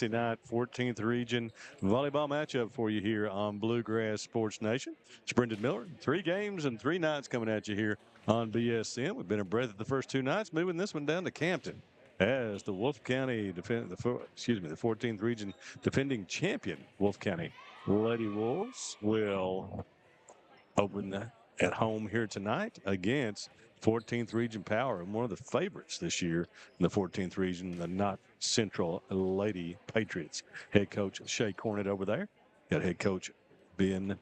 Wednesday night 14th Region volleyball matchup for you here on Bluegrass Sports Nation. It's Brendan Miller. 3 games and 3 nights coming at you here on BSN. We've been a breath of the first 2 nights, moving this one down to Campton as the Wolfe County the 14th Region defending champion Wolfe County Lady Wolves will open at home here tonight against 14th Region Power, and one of the favorites this year in the 14th Region, the Knott Central Lady Patriots. Head coach Shay Cornett over there. Got head coach Ben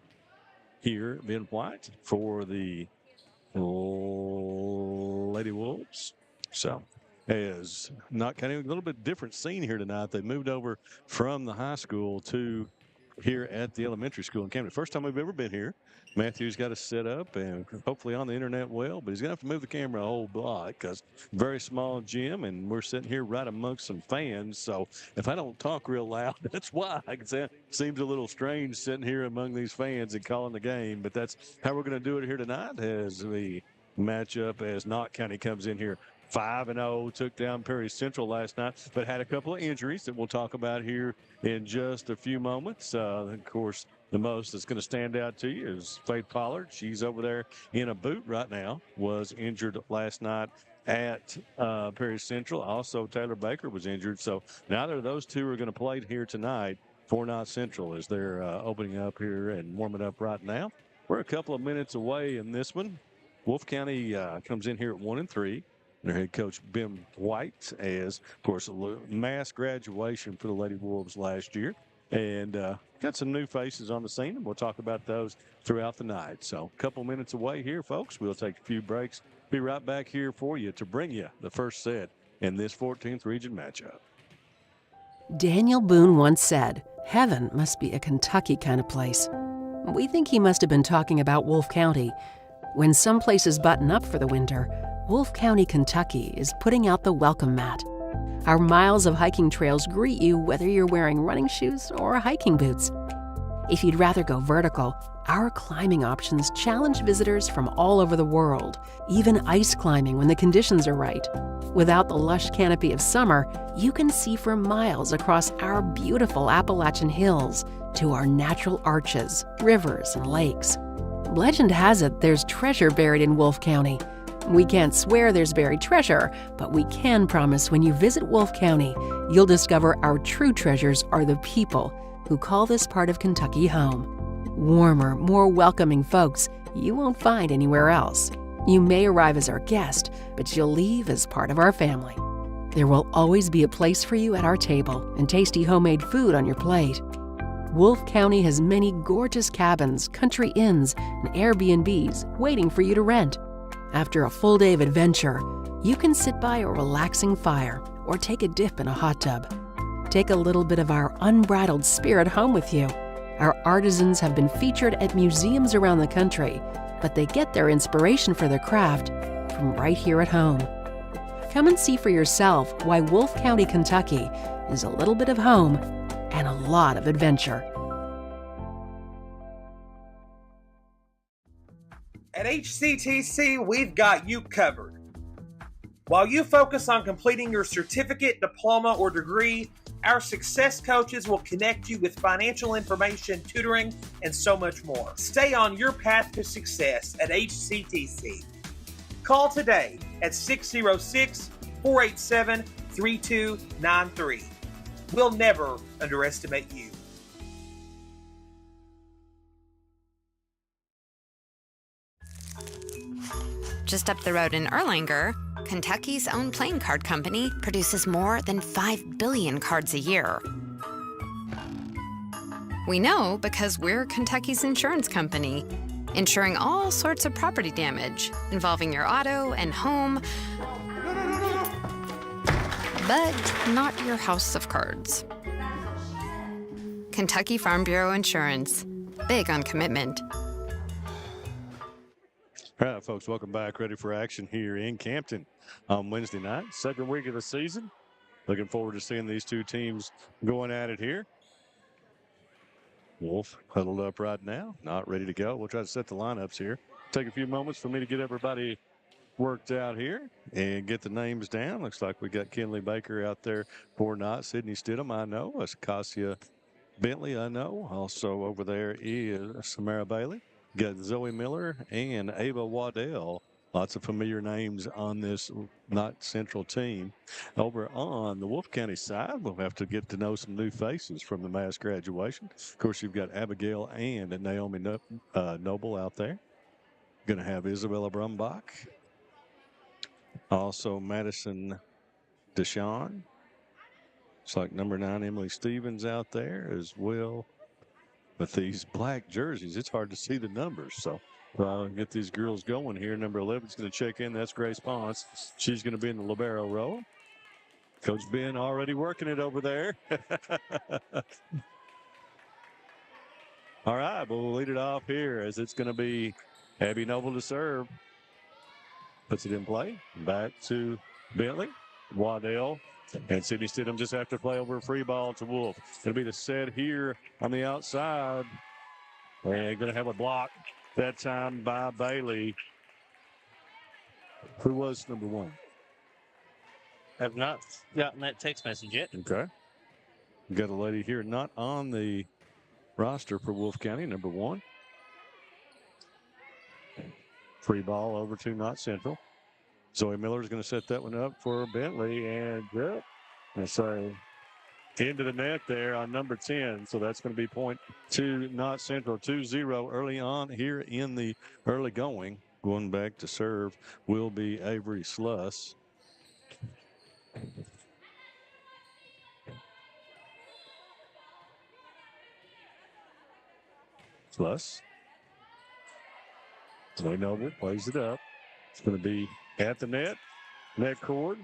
White for the Lady Wolves. So, as Knott County, a little bit different scene here tonight. They moved over from the high school to here at the elementary school in Campton. First time we've ever been here. Matthew's got to set up and hopefully on the internet well, but he's going to have to move the camera a whole block because very small gym, and we're sitting here right amongst some fans. So if I don't talk real loud, that's why. It seems a little strange sitting here among these fans and calling the game, but that's how we're going to do it here tonight as we match up as Knott County comes in here 5-0, took down Perry Central last night, but had a couple of injuries that we'll talk about here in just a few moments. Of course, the most that's going to stand out to you is Faith Pollard. She's over there in a boot right now, was injured last night at Perry Central. Also, Taylor Baker was injured. So neither of those two are going to play here tonight for Knott Central as they're opening up here and warming up right now. We're a couple of minutes away in this one. Wolfe County comes in here at 1-3. Their head coach, Ben White, as, of course, a mass graduation for the Lady Wolves last year. And got some new faces on the scene, and we'll talk about those throughout the night. So a couple minutes away here, folks. We'll take a few breaks. Be right back here for you to bring you the first set in this 14th Region matchup. Daniel Boone once said, "Heaven must be a Kentucky kind of place." We think he must have been talking about Wolfe County. When some places button up for the winter, Wolfe County, Kentucky is putting out the welcome mat. Our miles of hiking trails greet you whether you're wearing running shoes or hiking boots. If you'd rather go vertical, our climbing options challenge visitors from all over the world, even ice climbing when the conditions are right. Without the lush canopy of summer, you can see for miles across our beautiful Appalachian hills to our natural arches, rivers, and lakes. Legend has it there's treasure buried in Wolfe County. We can't swear there's buried treasure, but we can promise when you visit Wolfe County, you'll discover our true treasures are the people who call this part of Kentucky home. Warmer, more welcoming folks you won't find anywhere else. You may arrive as our guest, but you'll leave as part of our family. There will always be a place for you at our table and tasty homemade food on your plate. Wolfe County has many gorgeous cabins, country inns, and Airbnbs waiting for you to rent. After a full day of adventure, you can sit by a relaxing fire or take a dip in a hot tub. Take a little bit of our unbridled spirit home with you. Our artisans have been featured at museums around the country, but they get their inspiration for their craft from right here at home. Come and see for yourself why Wolfe County, Kentucky is a little bit of home and a lot of adventure. At HCTC, we've got you covered. While you focus on completing your certificate, diploma, or degree, our success coaches will connect you with financial information, tutoring, and so much more. Stay on your path to success at HCTC. Call today at 606-487-3293. We'll never underestimate you. Just up the road in Erlanger, Kentucky's own playing card company produces more than 5 billion cards a year. We know because we're Kentucky's insurance company, insuring all sorts of property damage involving your auto and home, but not your house of cards. Kentucky Farm Bureau Insurance. Big on commitment. All right, folks, welcome back. Ready for action here in Campton on Wednesday night, second week of the season. Looking forward to seeing these two teams going at it here. Wolfe huddled up right now, not ready to go. We'll try to set the lineups here. Take a few moments for me to get everybody worked out here and get the names down. Looks like we got Kinley Baker out there for Knott. Sydney Stidham, I know. Acacia Bentley, I know. Also over there is Samara Bailey. Got Zoe Miller and Ava Waddell. Lots of familiar names on this Knott Central team. Over on the Wolfe County side, we'll have to get to know some new faces from the mass graduation. Of course, you've got Abigail and Naomi Noble out there. Going to have Isabella Brumbach. Also, Madison Deshawn. It's like number 9, Emily Stevens out there as well. With these black jerseys, it's hard to see the numbers. So get these girls going here. Number 11 is going to check in. That's Grace Ponce. She's going to be in the libero role. Coach Ben already working it over there. All right, but we'll lead it off here as it's going to be Abby Noble to serve. Puts it in play. Back to Bentley. Waddell. And Sydney Stidham just have to play over a free ball to Wolfe. It'll be the set here on the outside. And going to have a block that time by Bailey. Who was number 1? Have not gotten that text message yet. Okay. We've got a lady here not on the roster for Wolfe County, number 1. Free ball over to Knott Central. Zoe Miller is going to set that one up for Bentley. And so into the net there on number 10. So that's going to be point to Knott Central. 2-0 early on here in the early going. Going back to serve will be Avery Sluss. Sluss. Zoe Noble plays it up. It's going to be at the net cord.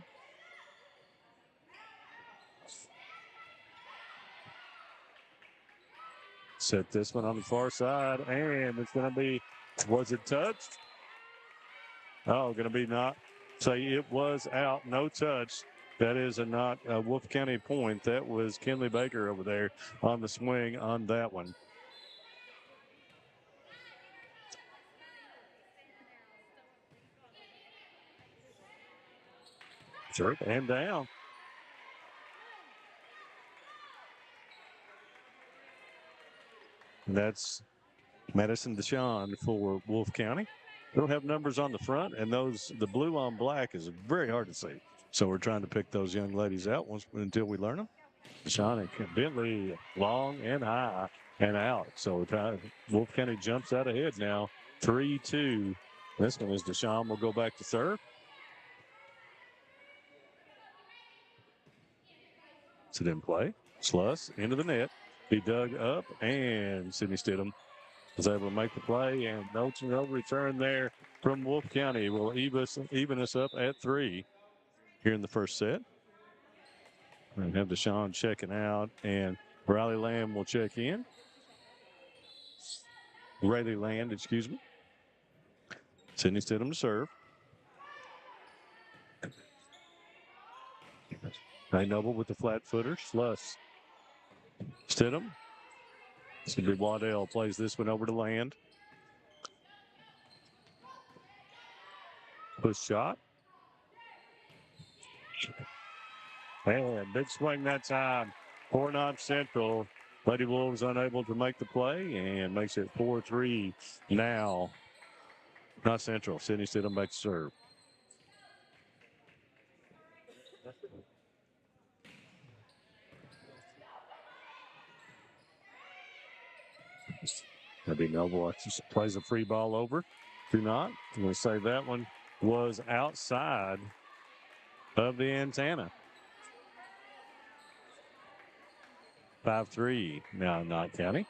Set this one on the far side, and it's going to be, was it touched? Oh, going to be not. Say it was out, no touch. That is not a Wolfe County point. That was Kinley Baker over there on the swing on that one. Sure, and down. And that's Madison Deshawn for Wolfe County. They don't have numbers on the front, and the blue on black is very hard to see. So we're trying to pick those young ladies out until we learn them. Deshawn and Bentley long and high and out. So Wolfe County jumps out ahead now, 3-2. This one is Deshawn will go back to serve. It in play. Sluss into the net. He dug up, and Sydney Stidham was able to make the play. And no return there from Wolfe County will even us up at 3 here in the first set. And have Deshawn checking out, and Riley Lamb will check in. Rayleigh Land, excuse me. Sydney Stidham to serve. Noble with the flat footer. Sluss. Stidham. It's going to be Waddell. Plays this one over to Land. Push shot. And big swing that time for Knott Central. Lady Wolves unable to make the play and makes it 4-3 now. Knott Central. Sydney Stidham back to serve. That'd be Noble. Just plays a free ball over to Knott. I'm going to say that one was outside of the antenna. 5-3 now Knott County.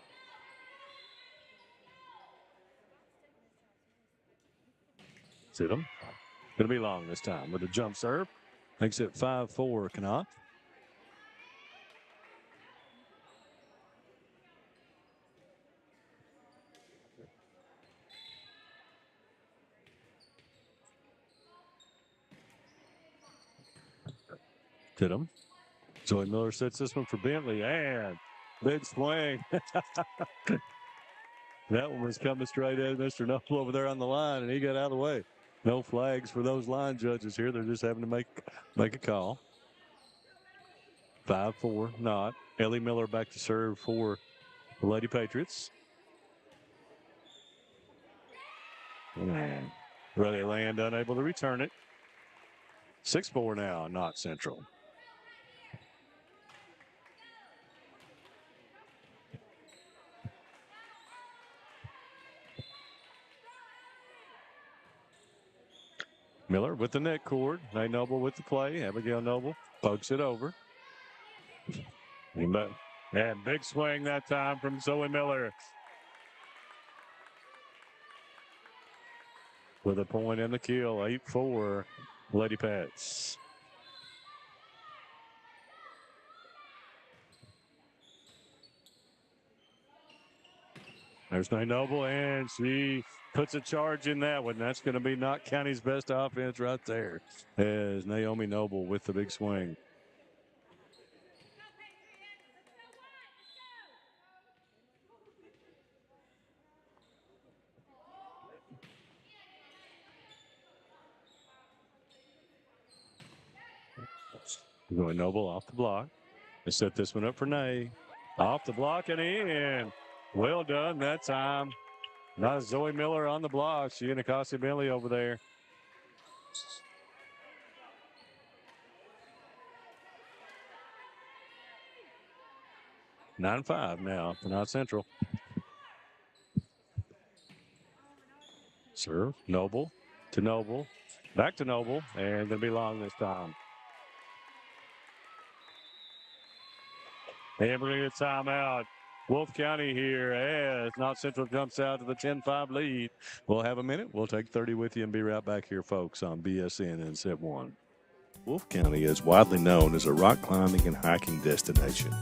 Stidham. Going to be long this time with a jump serve. Makes it 5-4 Knott. Stidham. Zoe Miller sets this one for Bentley, and big swing. That one was coming straight at Mr. Noble over there on the line, and he got out of the way. No flags for those line judges here. They're just having to make a call. 5-4, Knott. Ellie Miller back to serve for the Lady Patriots. Really Land unable to return it. 6-4 now, Knott Central. Miller with the net cord. Nay Noble with the play. Abigail Noble pokes it over. And big swing that time from Zoe Miller. With a point in the kill. 8-4, Lady Pats. There's Nay Noble, and she puts a charge in that one. That's going to be Knott County's best offense right there. As Naomi Noble with the big swing. Going Noble off the block. They set this one up for Nay. Off the block and in. Well done that time. Not Zoe Miller on the block. She and Akasi Bentley over there. Nine 5 now for Knott Central. Serve. Noble to Noble. Back to Noble. And going to be long this time. And we're going to get a timeout. Wolfe County here as Knott Central jumps out to the 10-5 lead. We'll have a minute. We'll take 30 with you and be right back here, folks, on BSN and Set 1. Wolfe County is widely known as a rock climbing and hiking destination,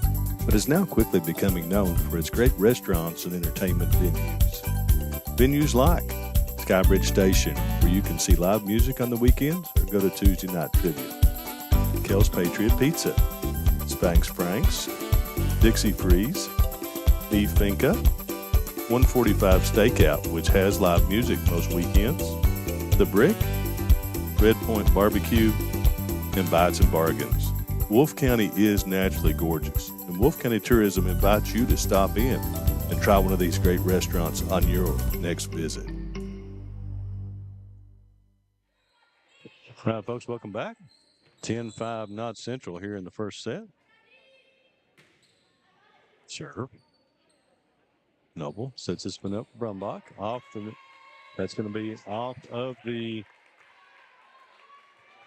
but is now quickly becoming known for its great restaurants and entertainment venues. Venues like Skybridge Station, where you can see live music on the weekends or go to Tuesday night trivia. Kel's Patriot Pizza, Spanx Franks, Dixie Freeze, Beef Finca, 145 Stakeout, which has live music most weekends, The Brick, Red Point Barbecue, and Bites and Bargains. Wolfe County is naturally gorgeous, and Wolfe County Tourism invites you to stop in and try one of these great restaurants on your next visit. All right, folks, welcome back. 10-5 Knott Central here in the first set. Sure. Noble sets this one up. Brumbach that's going to be off of the.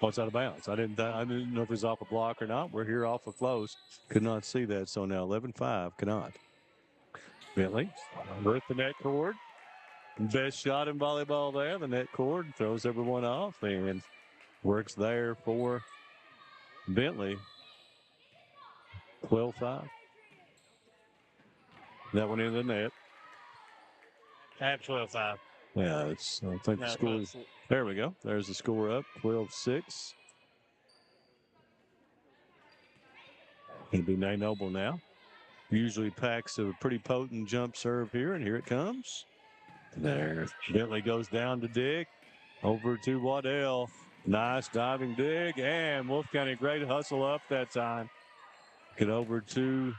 Oh, it's out of bounds. I didn't know if it was off a block or not. We're here off of close. Could not see that. So now 11-5. Knott. Bentley with the net cord. Best shot in volleyball there. The net cord throws everyone off and works there for Bentley. 12-5. That one in the net. At 12-5. Yeah, I think the score is. There we go. There's the score up. 12-6. It'll be Nay Noble now. Usually packs a pretty potent jump serve here, and here it comes. There. Bentley goes down to dig. Over to Waddell. Nice diving dig, and Wolfe County great hustle up that time. Get over to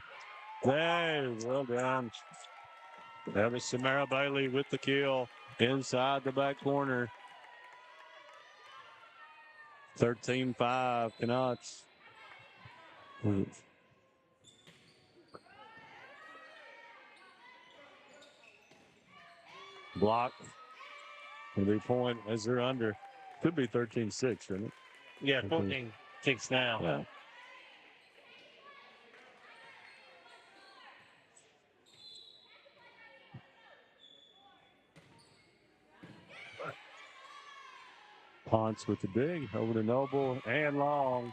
there. Well done. That was Samara Bailey with the kill inside the back corner. 13-5. Knott. Block. Will be point as they're under. Could be 13-6, shouldn't it? Yeah, 14-6 now. Yeah. Ponce with the dig over to Noble and Long.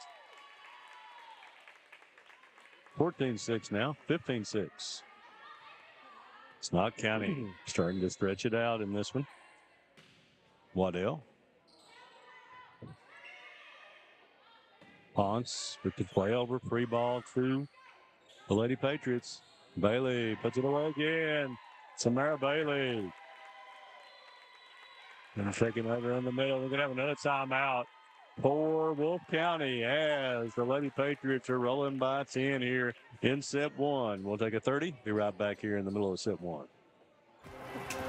14-6 now, 15-6. It's Knott County starting to stretch it out in this one. Waddell. Ponce with the play over, free ball to the Lady Patriots. Bailey puts it away again. Samara Bailey. And second over in the middle. We're going to have another timeout for Wolfe County as the Lady Patriots are rolling by 10 here in set one. We'll take a 30. Be right back here in the middle of set one.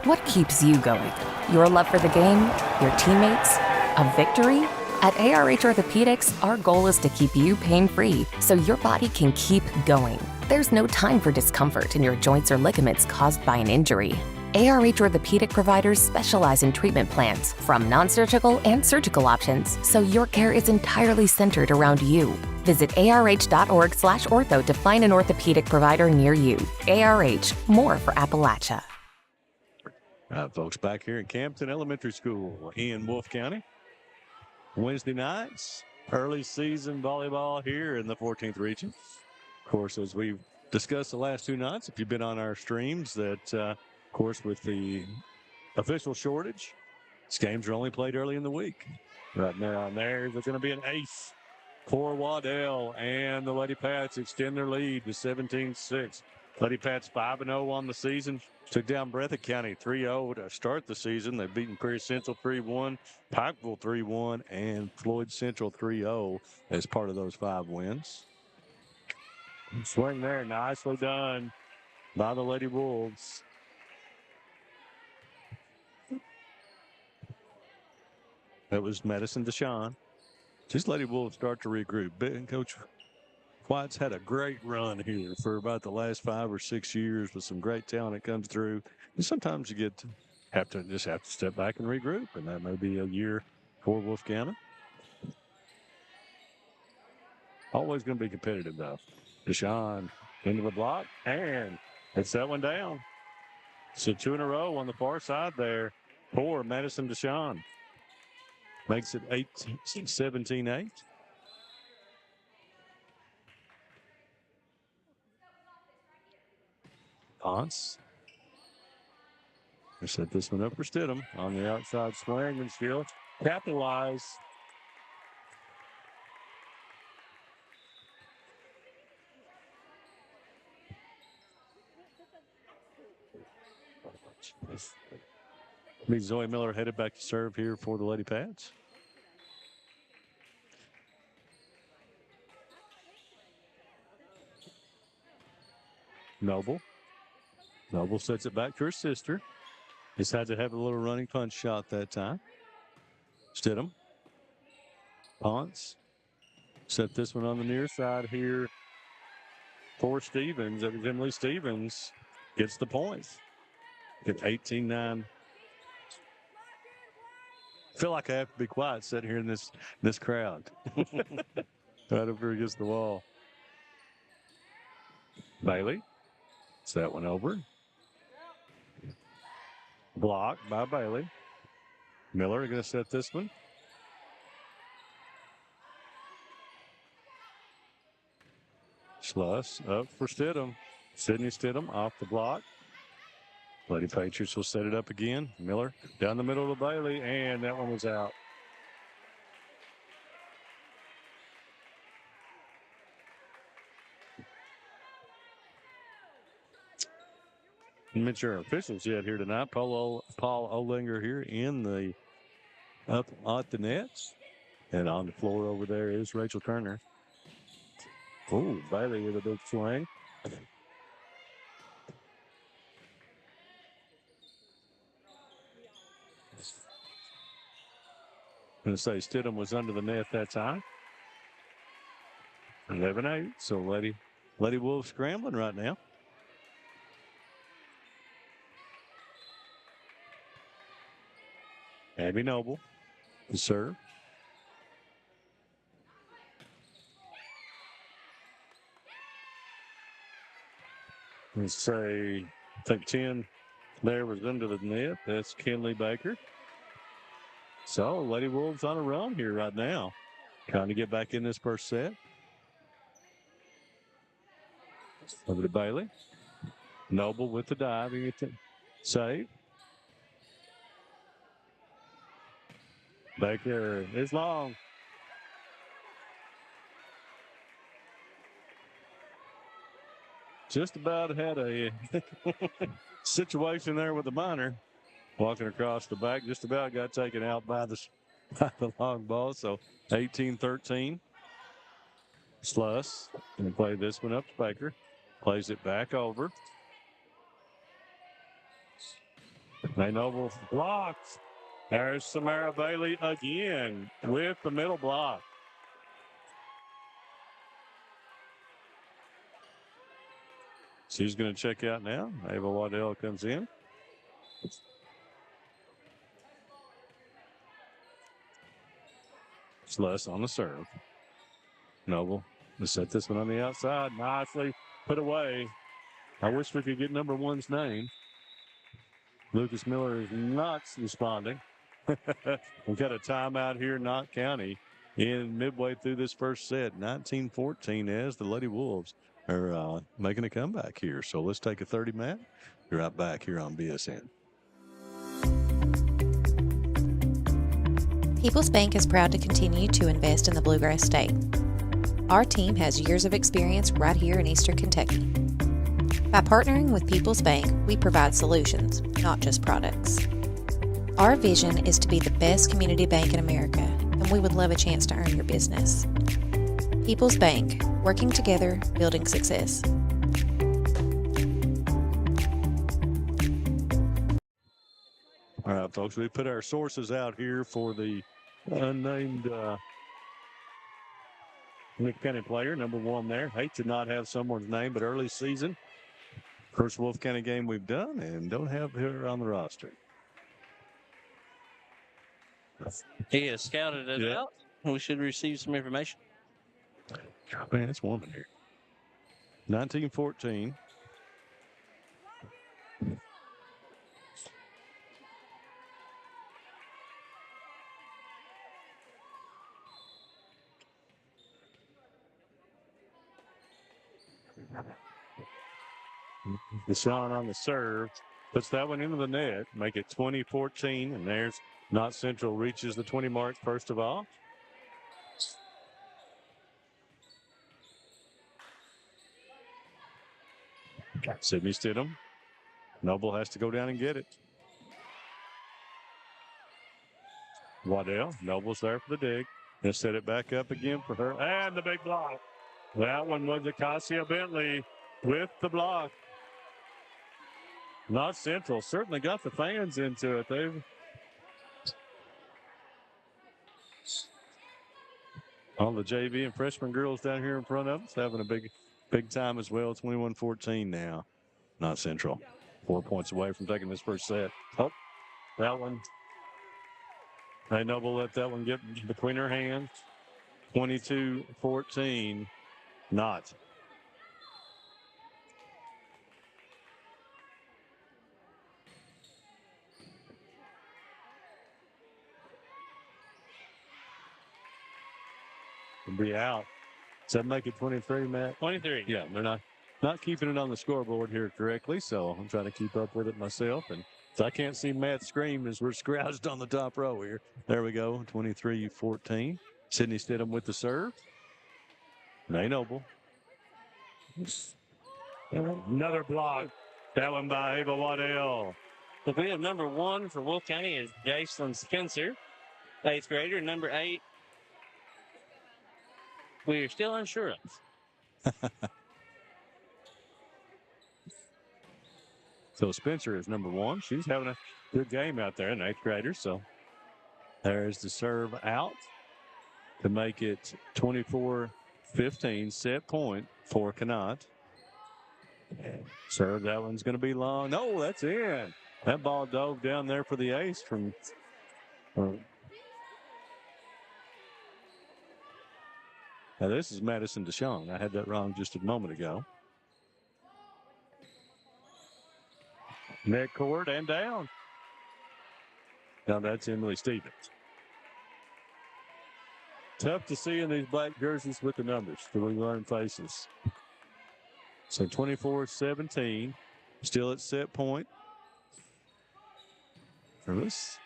What keeps you going? Your love for the game? Your teammates? A victory? At ARH Orthopedics, our goal is to keep you pain-free so your body can keep going. There's no time for discomfort in your joints or ligaments caused by an injury. ARH Orthopedic providers specialize in treatment plans, from non-surgical and surgical options, so your care is entirely centered around you. Visit arh.org/ortho to find an orthopedic provider near you. ARH, more for Appalachia. All right, folks, back here in Campton Elementary School in Wolfe County. Wednesday nights, early season volleyball here in the 14th region. Of course, as we've discussed the last 2 nights, if you've been on our streams, that, of course, with the official shortage, these games are only played early in the week. Right now, there's going to be an ace for Waddell, and the Lady Pats extend their lead to 17-6. Lady Pats 5-0 on the season. Took down Breathitt County 3-0 to start the season. They've beaten Prairie Central 3-1, Pikeville 3-1, and Floyd Central 3-0 as part of those 5 wins. Swing there, nicely done by the Lady Wolves. That was Madison Deshawn. These Lady Wolves start to regroup. Coach White's had a great run here for about the last 5 or 6 years with some great talent that comes through. And sometimes you have to step back and regroup, and that may be a year for Wolfe County. Always going to be competitive, though. Deshawn into the block, and it's that one down. So 2 in a row on the far side there for Madison Deshawn. Makes it 17-8. Ponce. They set this one up for Stidham on the outside swing, and still capitalize. Zoe Miller headed back to serve here for the Lady Pats. Noble sets it back to her sister. Just had to have a little running punch shot that time. Stidham. Ponce. Set this one on the near side here for Stevens. That was Emily Stevens. Gets the points. Get 18-9. I feel like I have to be quiet sitting here in this crowd. Right over against the wall. Bailey. It's that one over. Blocked by Bailey. Miller going to set this one. Schluss up for Stidham. Sydney Stidham off the block. Lady Patriots will set it up again. Miller down the middle of Bailey, and that one was out. Mention our officials yet here tonight. Paul Olinger here in the up at the nets. And on the floor over there is Rachel Turner. Oh, Bailey with a big swing. I'm going to say Stidham was under the net that time. 11-8. So Lady Wolves scrambling right now. Abby Noble to serve. Let's say, I think 10 there was under the net. That's Kenley Baker. So Lady Wolves on a run here right now. Trying to get back in this first set. Over to Bailey. Noble with the dive. He gets it. Save. Baker is long. Just about had a situation there with the minor. walking across the back, just about got taken out by the long ball. So 18-13. Sluss going to play this one up to Baker. Plays it back over. Noble blocks. There's Samara Bailey again with the middle block. She's going to check out now. Ava Waddell comes in. Sluss on the serve. Noble to set this one on the outside. Nicely put away. I wish we could get number 1's name. Lucas Miller is not responding. We've got a timeout here in Knott County in midway through this first set. 19-14 as the Lady Wolves are making a comeback here. So let's take a 30 minute. Be right back here on BSN. People's Bank is proud to continue to invest in the Bluegrass State. Our team has years of experience right here in Eastern Kentucky. By partnering with People's Bank, we provide solutions, not just products. Our vision is to be the best community bank in America, and we would love a chance to earn your business. People's Bank, working together, building success. All right, folks, we put our sources out here for the unnamed Nick County player, number 1 there. Hate to not have someone's name, but early season. First Wolfe County game we've done and don't have her on the roster. He has scouted it out. We should receive some information. Man, it's warm in here. 19-14. Deshaun on the serve. Puts that one into the net. Make it 20-14. And there's Knott Central reaches the 20 mark first of all. Sydney Stidham. Noble has to go down and get it. Waddell. Noble's there for the dig. Gonna set it back up again for her. And the big block. That one was Acacia Bentley with the block. Knott Central certainly got the fans into it. They've all the JV and freshman girls down here in front of us having a big time as well. 21-14 now. Knott Central 4 points away from taking this first set. Oh, that one. Hey, Noble let that one get between her hands. 22-14. Knott. Be out. Does that make it 23, Matt? 23. Yeah, they're not keeping it on the scoreboard here correctly, so I'm trying to keep up with it myself. And so I can't see Matt scream as we're scrounged on the top row here. There we go, 23-14. Sydney Stidham with the serve. Nay Noble. Another block. That one by Ava Waddell. So we have number 1 for Wolfe County is Jason Spencer, 8th grader. Number 8. We're still unsure of. So Spencer is number 1. She's having a good game out there, an 8th grader. So there's the serve out to make it 24-15, set point for Knott. Serve, that one's going to be long. No, that's in. That ball dove down there for the ace from now this is Madison Deshawn. I had that wrong just a moment ago. Net court and down. Now that's Emily Stevens. Tough to see in these black jerseys with the numbers, the learn faces. So 24-17, still at set point. Let's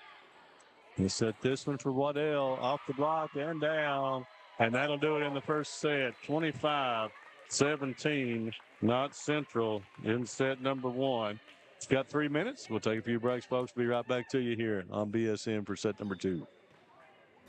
set this one for Waddell off the block and down. And that'll do it in the first set. 25-17, Knott Central in set number 1. Got 3 minutes. We'll take a few breaks, folks. Be right back to you here on BSN for set number 2.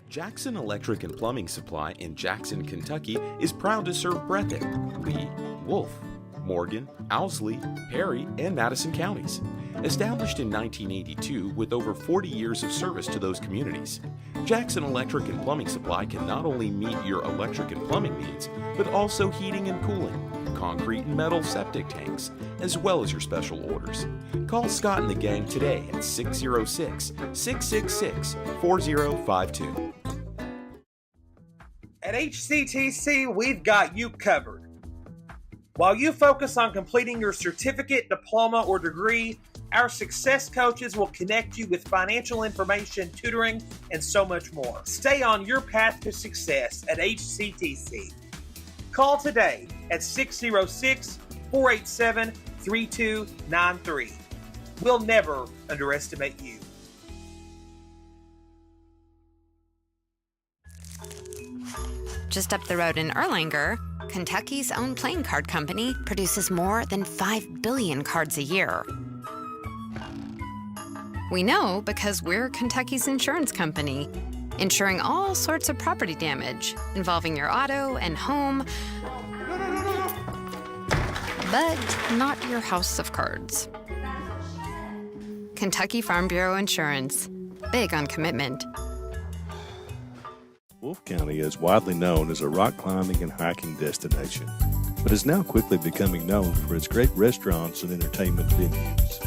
Jackson Electric and Plumbing Supply in Jackson, Kentucky is proud to serve Breathitt, Lee, Wolfe, Morgan, Owsley, Perry, and Madison counties. Established in 1982 with over 40 years of service to those communities, Jackson Electric and Plumbing Supply can not only meet your electric and plumbing needs, but also heating and cooling, concrete and metal septic tanks, as well as your special orders. Call Scott and the gang today at 606-666-4052. At HCTC, we've got you covered. While you focus on completing your certificate, diploma, or degree, our success coaches will connect you with financial information, tutoring, and so much more. Stay on your path to success at HCTC. Call today at 606-487-3293. We'll never underestimate you. Just up the road in Erlanger, Kentucky's own playing card company produces more than 5 billion cards a year. We know because we're Kentucky's insurance company, insuring all sorts of property damage involving your auto and home, but not your house of cards. Kentucky Farm Bureau Insurance. Big on commitment. Wolfe County is widely known as a rock climbing and hiking destination, but is now quickly becoming known for its great restaurants and entertainment venues.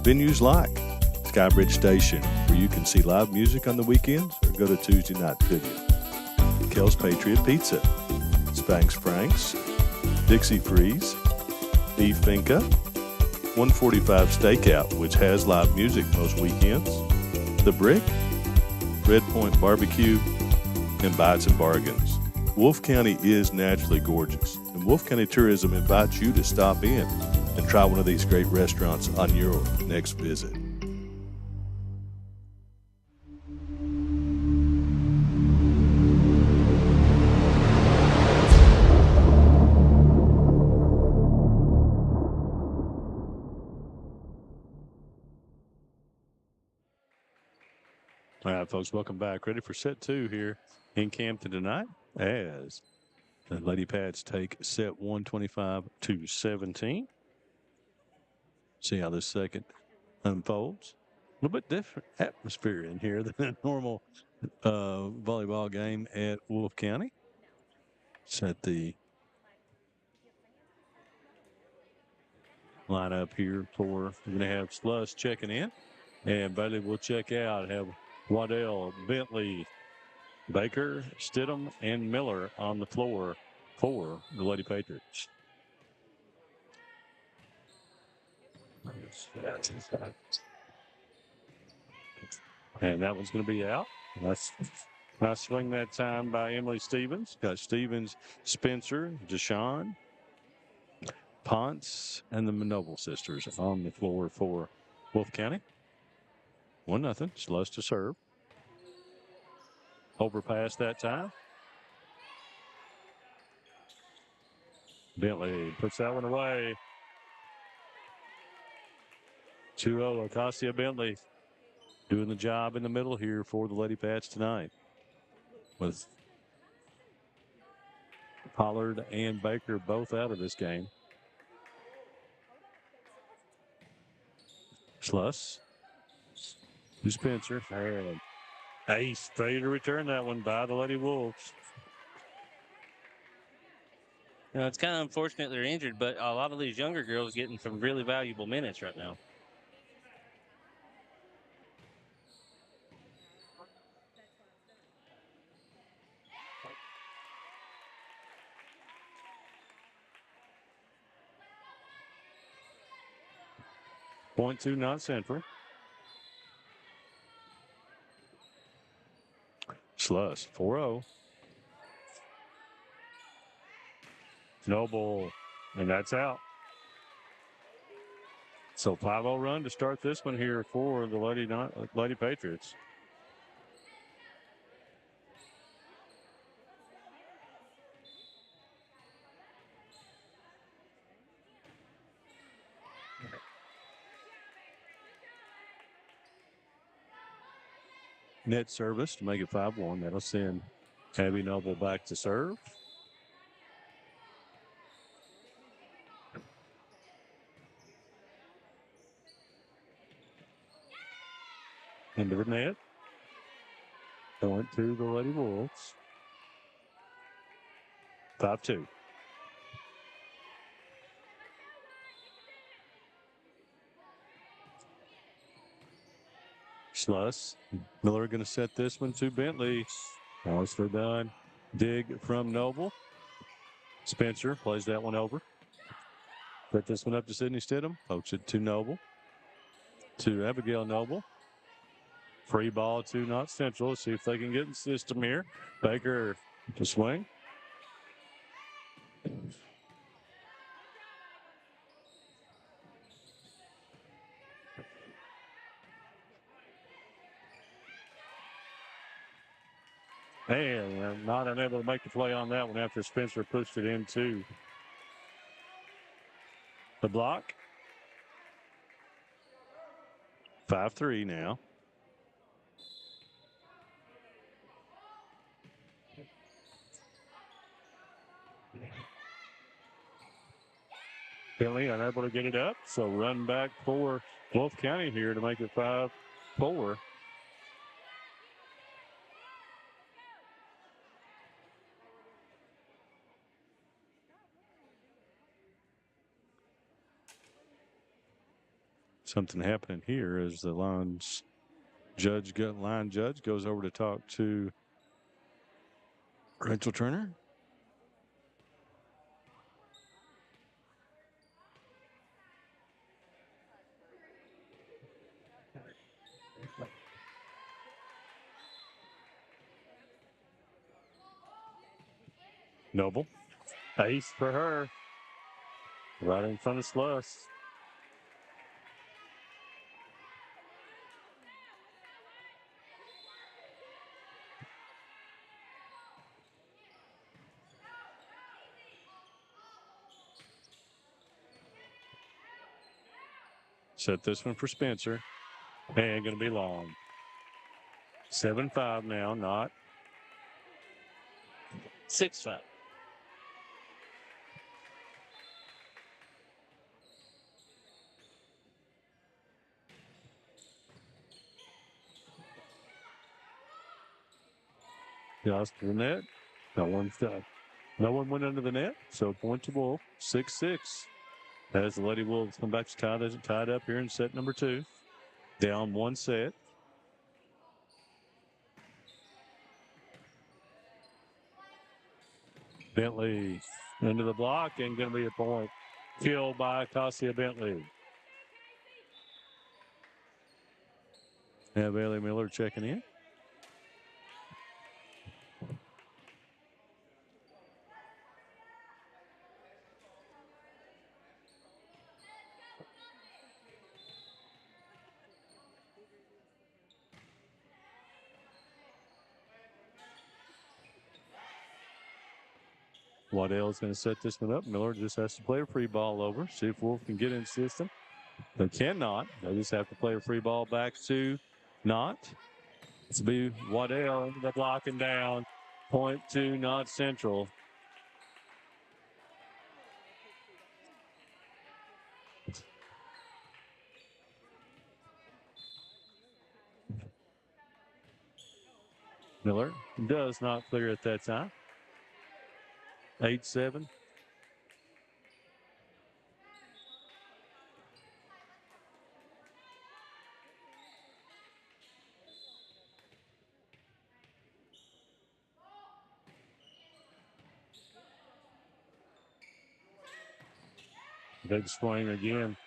Venues like Skybridge Station, where you can see live music on the weekends or go to Tuesday night trivia. Kel's Patriot Pizza, Spanx Frank's, Dixie Freeze, Beef Finca, 145 Stakeout, which has live music most weekends, The Brick, Red Point Barbecue, and Bites and Bargains. Wolfe County is naturally gorgeous, and Wolfe County Tourism invites you to stop in and try one of these great restaurants on your next visit. All right, folks, welcome back. Ready for set 2 here in Campton tonight as the Lady Pats take set 125-17. See how this second unfolds. A little bit different atmosphere in here than a normal volleyball game at Wolfe County. Set the lineup here for, we're going to have Sluss checking in, and Bailey will check out. Have Waddell, Bentley, Baker, Stidham, and Miller on the floor for the Lady Patriots. And that one's going to be out. Nice swing that time by Emily Stevens. Got Stevens, Spencer, Deshawn, Ponce, and the Manoble sisters on the floor for Wolfe County. 1-0. Sluss to serve. Overpass that time. Bentley puts that one away. 2-0. Acacia Bentley doing the job in the middle here for the Lady Pats tonight, with Pollard and Baker both out of this game. Sluss to Spencer. And ace. Failure to return that one by the Lady Wolves. You know, it's kind of unfortunate they're injured, but a lot of these younger girls getting some really valuable minutes right now. Point 2 Knott Central. Sluss 4-0. Noble, and that's out. So 5-0 run to start this one here for the Lady Patriots. net service to make it 5-1. That'll send Abby Noble back to serve. Into the net. Point to the Lady Wolves. 5-2. Schluss. Miller going to set this one to Bentley. Almost done. Dig from Noble. Spencer plays that one over. Put this one up to Sydney Stidham. Pokes it to Noble. To Abigail Noble. Free ball to Knott Central. Let's see if they can get in the system here. Baker to swing. And not unable to make the play on that one after Spencer pushed it into the block. 5-3 now. Bentley unable to get it up, so run back for Wolfe County here to make it 5-4. Something happening here as the line judge goes over to talk to Rachel Turner. Noble. Ace for her. Right in front of Sluss. Set this one for Spencer. And going to be long. 7-5 now, Knott. 6-5. Just to the net. No one went under the net, so point to Wolfe. 6-6. As the Lady Wolves come back to tied up here in set number 2. Down 1 set. Bentley into the block and going to be a point. Killed by Cassia Bentley. Have Bailey Miller checking in. Waddell's going to set this one up. Miller just has to play a free ball over. See if Wolfe can get in the system. They cannot. They just have to play a free ball back to Knott. It's be Waddell into the block and down. Point to Knott Central. Miller does not clear at that time. 8-7. Big swing again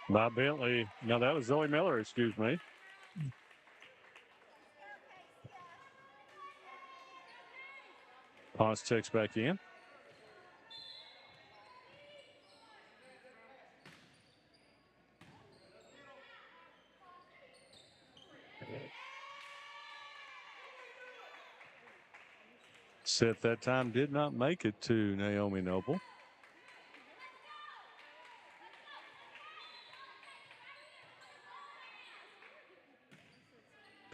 by Bentley. No, that was Zoe Miller, excuse me. Ponce checks back in. Set that time did not make it to Naomi Noble.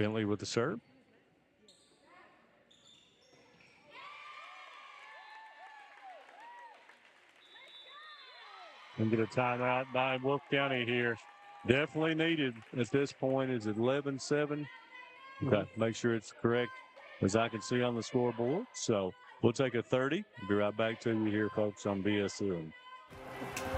Bentley with the serve. And get a timeout by Wolfe County here. Definitely needed at this point. Is 11-7. Okay, make sure it's correct as I can see on the scoreboard. So we'll take a 30. Be right back to you here, folks, on BSN.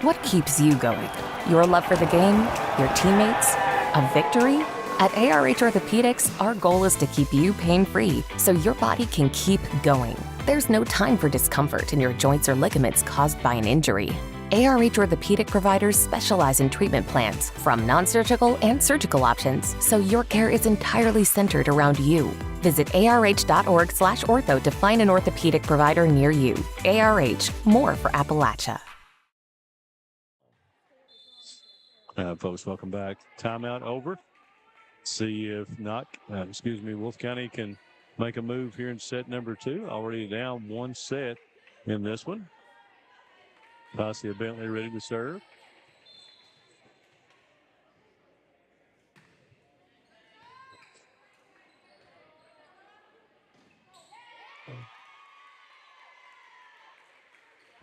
What keeps you going? Your love for the game? Your teammates? A victory? At ARH Orthopedics, our goal is to keep you pain-free so your body can keep going. There's no time for discomfort in your joints or ligaments caused by an injury. ARH Orthopedic providers specialize in treatment plans, from non-surgical and surgical options, so your care is entirely centered around you. Visit arh.org/ortho to find an orthopedic provider near you. ARH, more for Appalachia. Folks, welcome back. Timeout over. See if Wolfe County can make a move here in set number 2. Already down 1 set in this one. Vassia Bentley ready to serve.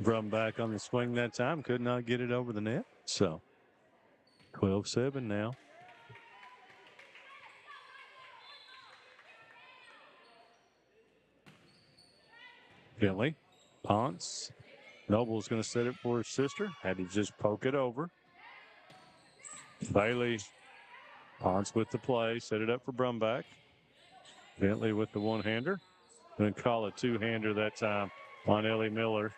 Brum back on the swing that time. Could not get it over the net. So 12-7 now. Bentley. Ponce. Noble's going to set it for his sister. Had to just poke it over. Bailey. Ponce with the play. Set it up for Brumback. Bentley with the one-hander. Going to call a two-hander that time on Ellie Miller.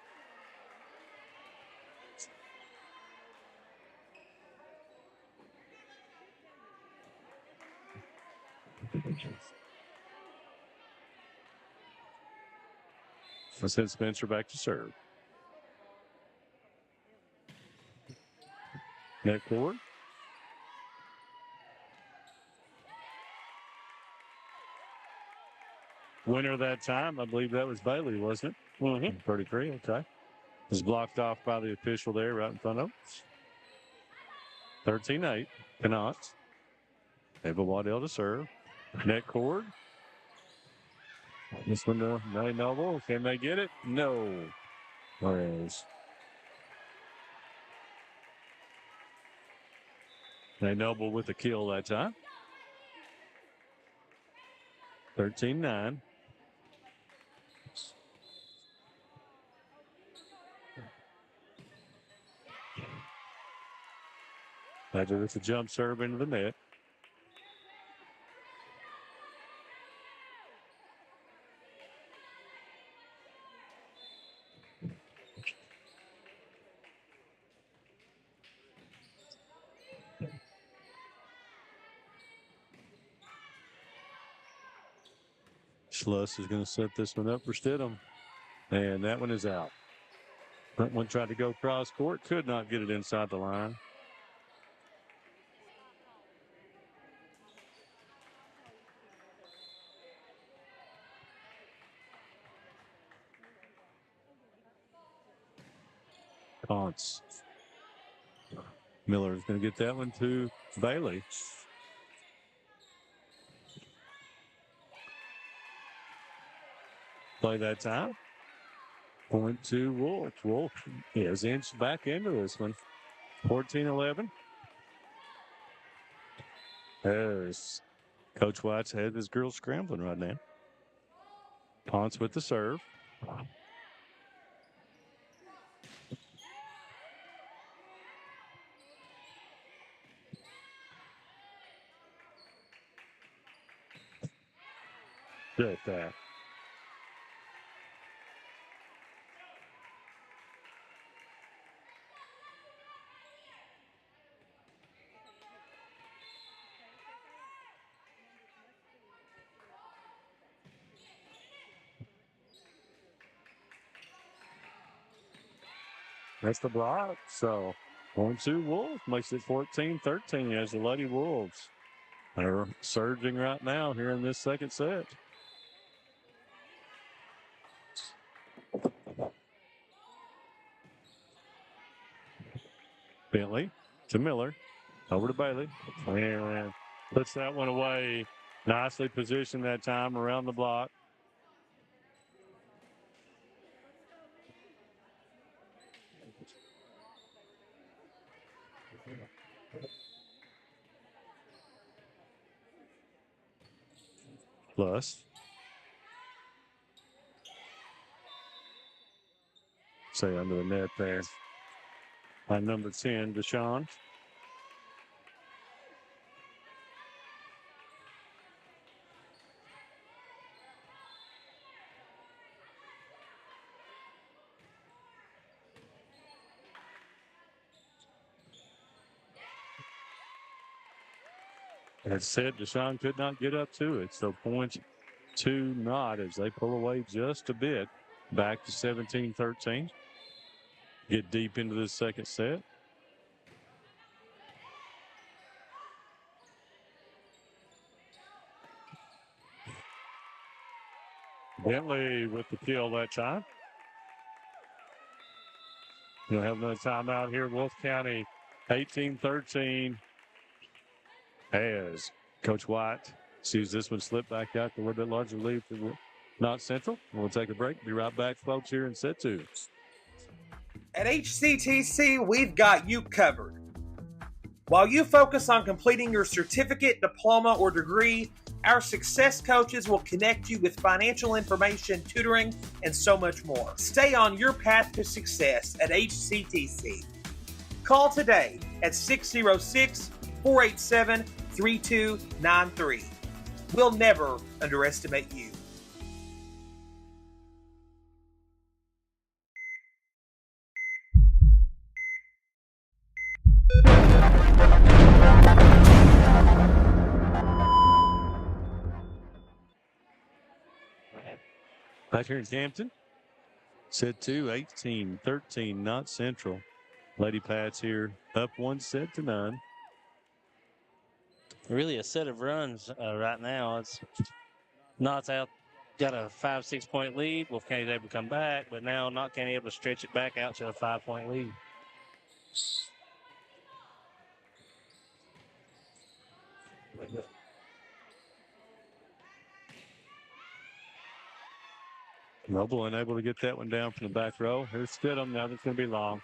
Let's send Spencer back to serve. Net forward. Winner that time, I believe that was Bailey, wasn't it? Mm-hmm. 33, okay. Was blocked off by the official there right in front of us. 13-8, Knott. Ava Waddell to serve. Net cord. This one to May Noble. Can they get it? No. Whereas May Noble with the kill that time. 13-9. After it's a jump serve into the net. Schluss is going to set this one up for Stidham. And that one is out. Brentwood tried to go cross court. Could not get it inside the line. Ponce. Miller is going to get that one to Bailey. Play that time. Point to Wolfe. Wolfe is inched back into this one. 14-11. As Coach White's had his girls scrambling right now. Ponce with the serve. Good at that. That's the block. So 1-2 Wolves makes it 14-13 as the Lady Wolves are surging right now here in this second set. Bentley to Miller. Over to Bailey. And puts that one away. Nicely positioned that time around the block. Plus. Say under the net there. By number 10, Deshaun. As said, Deshaun could not get up to it. So point to Knott as they pull away just a bit. Back to 17-13. Get deep into the second set. Bentley with the kill that time. You'll have another timeout here. Wolfe County 18-13. As Coach White sees this one slip back out to a little bit larger lead for Knott Central. We'll take a break. Be right back, folks, here in set two. At HCTC, we've got you covered. While you focus on completing your certificate, diploma, or degree, our success coaches will connect you with financial information, tutoring, and so much more. Stay on your path to success at HCTC. Call today at 606-487-3293. We'll never underestimate you. Back here in Campton. Set two, 18-13, Knott Central. Lady Pats here up 1-0. Really a set of runs right now. It's Knott's out, got a 5-6 point lead. Wolfe County's able to come back, but now Knott County able to stretch it back out to a 5-point lead. Noble unable to get that one down from the back row. Here's Stidham. Now that's going to be long.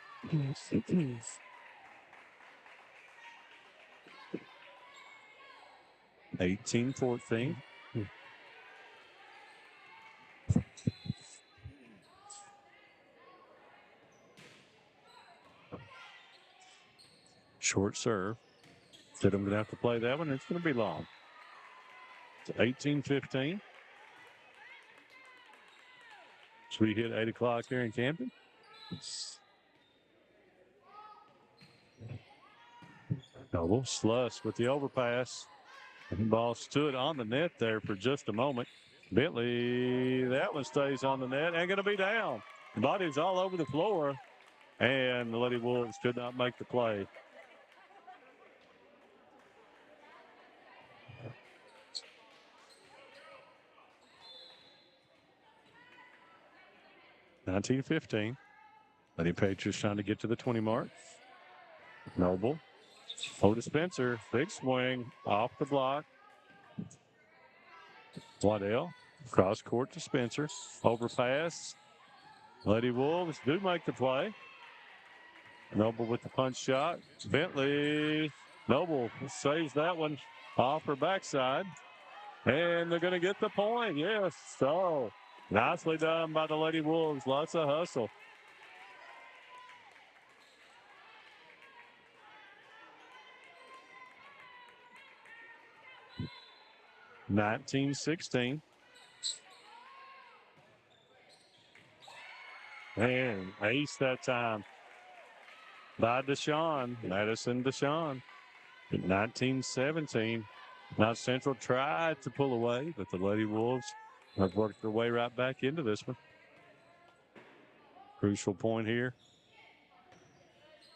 18-14. Short serve. Stidham going to have to play that one. It's going to be long. It's 18-15. So we hit 8 o'clock here in Campton. Noble Sluss with the overpass. Ball stood on the net there for just a moment. Bentley, that one stays on the net and going to be down. Body's all over the floor. And the Lady Wolves could not make the play. (19-15). Lady Patriots trying to get to the 20 mark. Noble. Hold Spencer. Big swing off the block. Waddell. Cross court to Spencer. Overpass. Lady Wolves do make the play. Noble with the punch shot. Bentley. Noble saves that one off her backside. And they're going to get the point. Yes. So nicely done by the Lady Wolves. Lots of hustle. (19-16). And ace that time by Deshaun. Madison Deshaun. 19-17. Now Central tried to pull away, but the Lady Wolves have worked their way right back into this one. Crucial point here.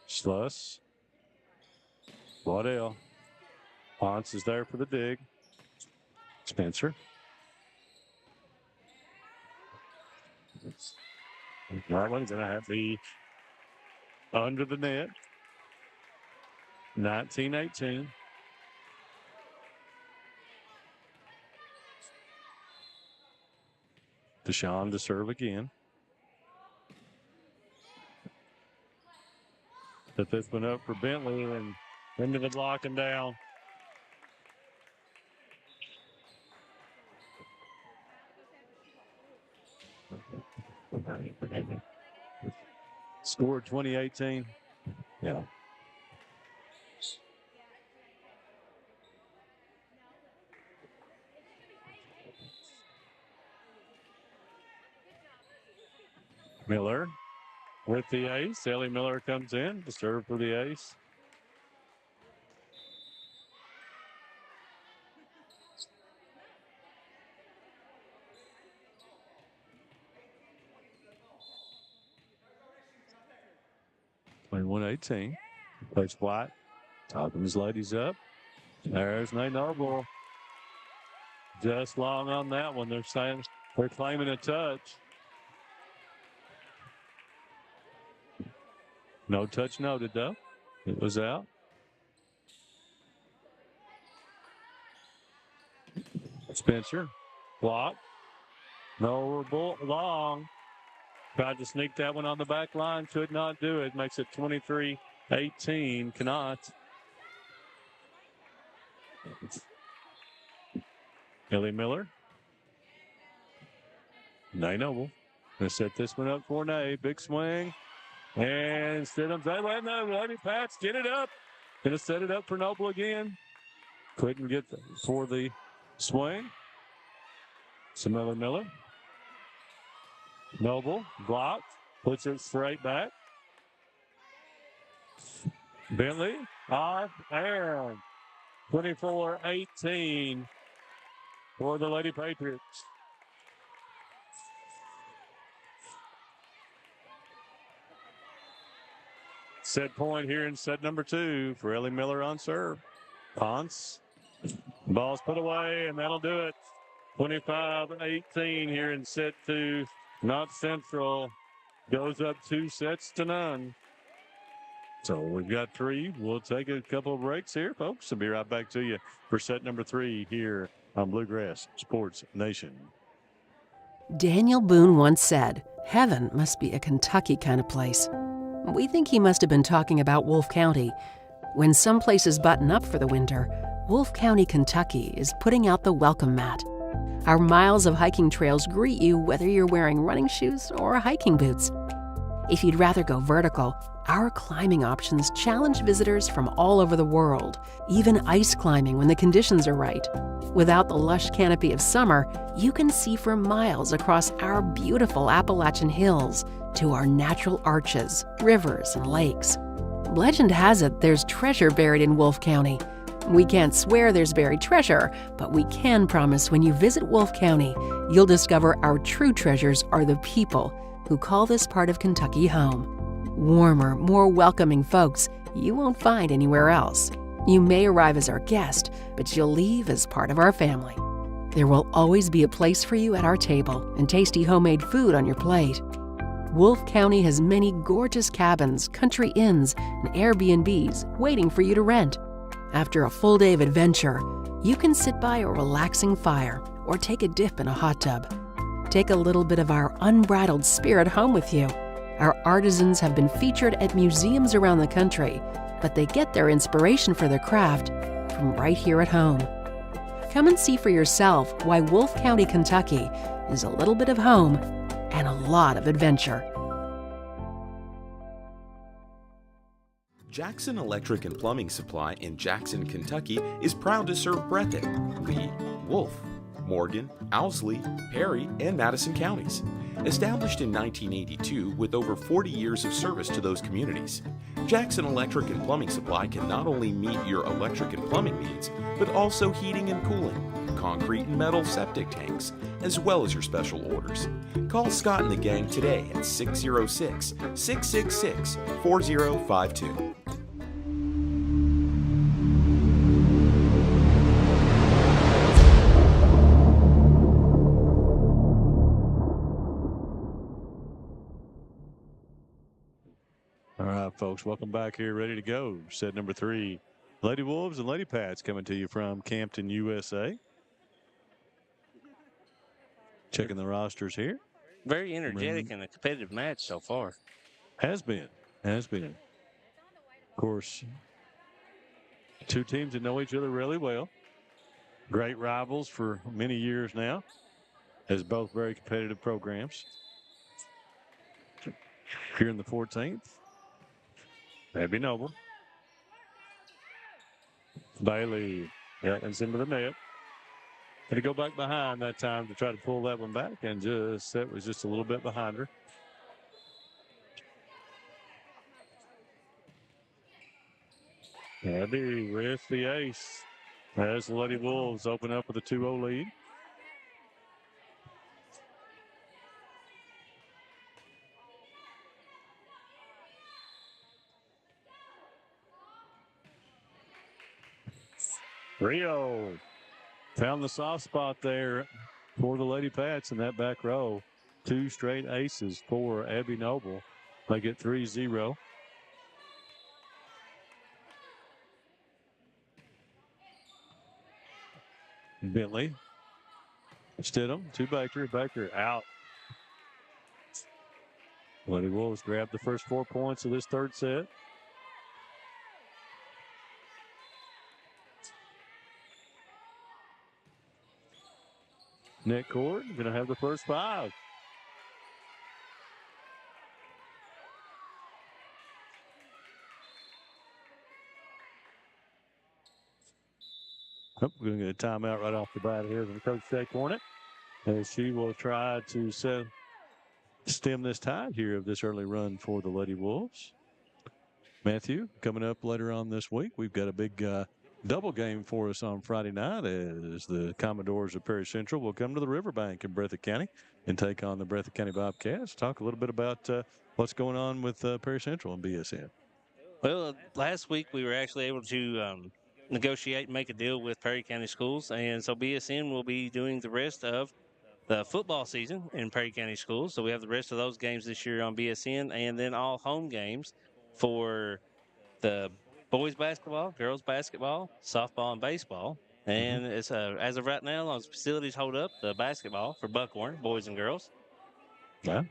Sluss. Waddell. Ponce is there for the dig. Spencer. That one's going to have to be under the net. 19-18. Deshawn to serve again. Set this one up for Bentley and into the block and down. Score 2018. Yeah. Miller with the ace. Ellie Miller comes in to serve for the ace. (21-18). Plays flat. Topping his ladies up. There's Nate Noble. Just long on that one. They're saying they're claiming a touch. No touch noted, though. It was out. Spencer. Block. No long. Tried to sneak that one on the back line. Could not do it. Makes it 23-18. Knott. Ellie Miller. Nay Noble. Gonna set this one up for Nay. Big swing. And Stidham's Lady Pats get it up. Gonna set it up for Noble again. Couldn't get for the swing. Samela Miller. Noble blocked. Puts it straight back. Bentley off and 24-18 for the Lady Patriots. Set point here in set number 2 for Ellie Miller on serve. Ponce. Ball's put away, and that'll do it. 25-18 here in set 2. Knott Central goes up 2-0. So we've got 3. We'll take a couple of breaks here, folks. I'll be right back to you for set number 3 here on Bluegrass Sports Nation. Daniel Boone once said, "Heaven must be a Kentucky kind of place." We think he must have been talking about Wolfe County. When some places button up for the winter, Wolfe County, Kentucky is putting out the welcome mat. Our miles of hiking trails greet you whether you're wearing running shoes or hiking boots. If you'd rather go vertical, our climbing options challenge visitors from all over the world, even ice climbing when the conditions are right. Without the lush canopy of summer, you can see for miles across our beautiful Appalachian hills to our natural arches, rivers, and lakes. Legend has it there's treasure buried in Wolfe County. We can't swear there's buried treasure, but we can promise when you visit Wolfe County, you'll discover our true treasures are the people who call this part of Kentucky home. Warmer, more welcoming folks you won't find anywhere else. You may arrive as our guest, but you'll leave as part of our family. There will always be a place for you at our table and tasty homemade food on your plate. Wolfe County has many gorgeous cabins, country inns, and Airbnbs waiting for you to rent. After a full day of adventure, you can sit by a relaxing fire or take a dip in a hot tub. Take a little bit of our unbridled spirit home with you. Our artisans have been featured at museums around the country, but they get their inspiration for their craft from right here at home. Come and see for yourself why Wolfe County, Kentucky is a little bit of home and a lot of adventure. Jackson Electric and Plumbing Supply in Jackson, Kentucky is proud to serve Breathitt, Lee, Wolfe, Morgan, Owsley, Perry, and Madison counties. Established in 1982 with over 40 years of service to those communities, Jackson Electric and Plumbing Supply can not only meet your electric and plumbing needs, but also heating and cooling, concrete and metal septic tanks, as well as your special orders. Call Scott and the gang today at 606-666-4052. All right, folks, welcome back here. Ready to go. Set number 3. Lady Wolves and Lady Pats coming to you from Campton, USA. Checking the rosters here. Very energetic and a competitive match so far. Has been. Of course, two teams that know each other really well. Great rivals for many years now, as both very competitive programs. Here in the 14th, Abby Noble. Bailey Atkins into the net. Had to go back behind that time to try to pull that one back, and that was just a little bit behind her. Abby with the ace as the Lady Wolves open up with a 2-0 lead. Rio found the soft spot there for the Lady Pats in that back row. 2 straight aces for Abby Noble. They get 3-0. Bentley. Stidham to Baker. Baker out. Lady Wolves grabbed the first 4 points of this third set. Net court going to have the first 5. Oh, we're going to get a timeout right off the bat here from Coach Jake Hornet, as she will try to stem this tide here of this early run for the Lady Wolves. Matthew, coming up later on this week, we've got a big double game for us on Friday night as the Commodores of Perry Central will come to the Riverbank in Breathitt County and take on the Breathitt County Bobcats. Talk a little bit about what's going on with Perry Central and BSN. Well, last week we were actually able to negotiate and make a deal with Perry County Schools, and so BSN will be doing the rest of the football season in Perry County Schools. So we have the rest of those games this year on BSN, and then all home games for the boys basketball, girls basketball, softball, and baseball. And it's as of right now, as facilities hold up, the basketball for Buckhorn, boys and girls. Yeah.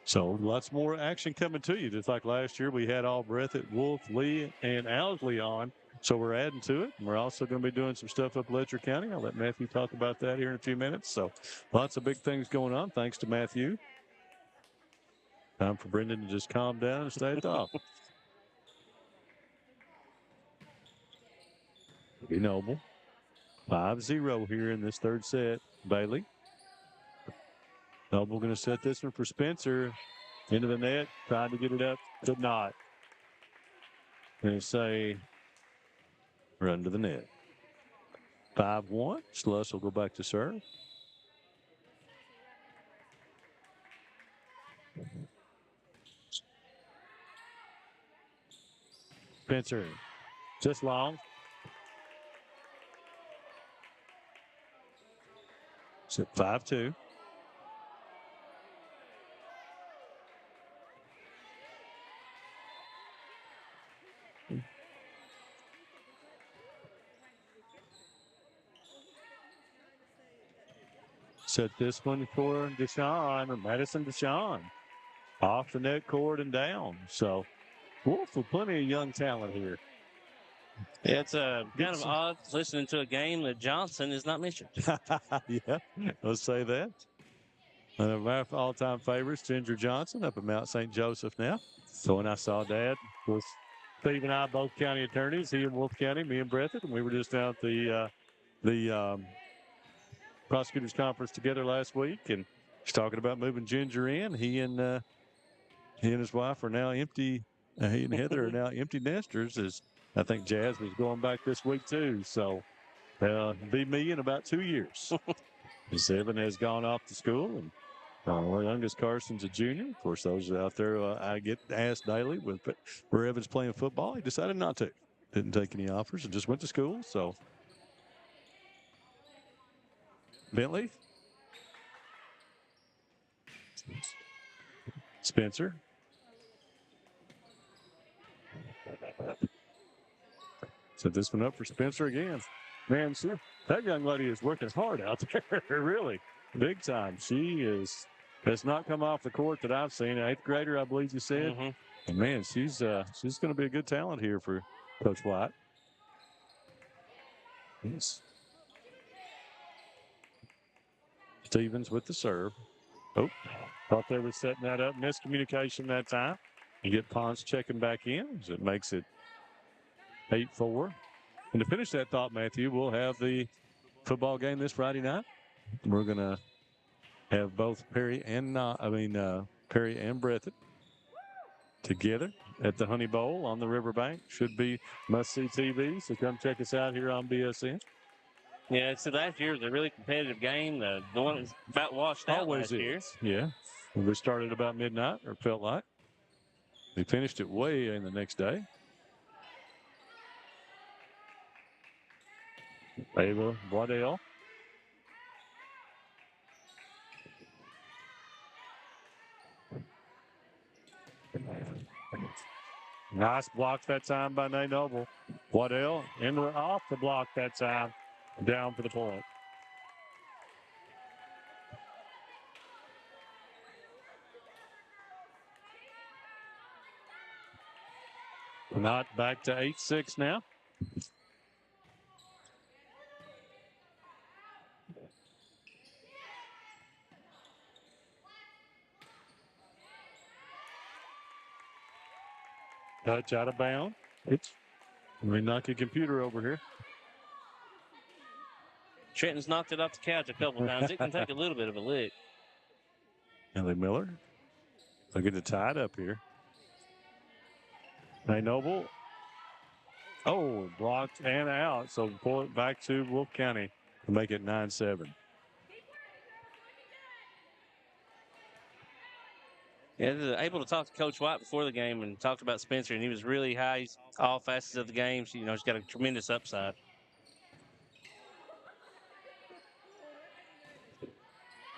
So lots more action coming to you. Just like last year, we had all Breathitt, Wolfe, Lee, and Owsley on. So we're adding to it. And we're also going to be doing some stuff up Letcher County. I'll let Matthew talk about that here in a few minutes. So lots of big things going on. Thanks to Matthew. Time for Brendan to just calm down and stay at the top. Be Noble. 5-0 here in this third set. Bailey. Noble going to set this one for Spencer. Into the net. Trying to get it up. Could not. Going to say run to the net. 5-1. Sluss will go back to serve. Spencer. Just long. So 5-2. Set this one for Deshaun, Madison Deshaun. Off the net cord and down. So Wolfe with plenty of young talent here. It's kind of odd listening to a game that Johnson is not mentioned. Yeah, let's say that. One of our all-time favorites, Ginger Johnson, up at Mount St. Joseph now. So when I saw Dad, was Steve and I both county attorneys, he in Wolfe County, me in Breathitt, and we were just out at the prosecutors conference together last week, and he's talking about moving Ginger in. He and his wife are now empty. He and Heather are now empty nesters. As I think Jazz was going back this week too. So be me in about 2 years. Evan has gone off to school, and our youngest Carson's a junior. Of course, those out there I get asked daily where Evan's playing football. He decided not to. Didn't take any offers and just went to school. So Bentley. Spencer. Set this one up for Spencer again. Man, sir, that young lady is working hard out there, really. big time. She has not come off the court that I've seen. 8th grader, I believe you said. Mm-hmm. And man, she's going to be a good talent here for Coach White. Yes. Stevens with the serve. Oh, thought they were setting that up. Miscommunication that time. You get Ponce checking back in. So it makes it 8-4. And to finish that thought, Matthew, we'll have the football game this Friday night. We're going to have both Perry and Breathitt together at the Honey Bowl on the riverbank. Should be must-see TV, so come check us out here on BSN. Yeah, so last year was a really competitive game. The one was about washed out Always last year. Yeah. We started about midnight, or felt like. We finished it way in the next day. Ava Waddell. Nice block that time by Nate Noble. Waddell off the block that time. Down for the point. Knott back to 8-6 now. Touch out of bounds. Let me knock your computer over here. Trenton's knocked it off the couch a couple times. It can take a little bit of a lick. Ellie Miller. They'll get it tied up here. Nate Noble. Oh, blocked and out. So pull it back to Wolfe County to make it 9-7. Yeah, they were able to talk to Coach White before the game and talked about Spencer, and he was really high. He's all facets of the game. So, he's got a tremendous upside.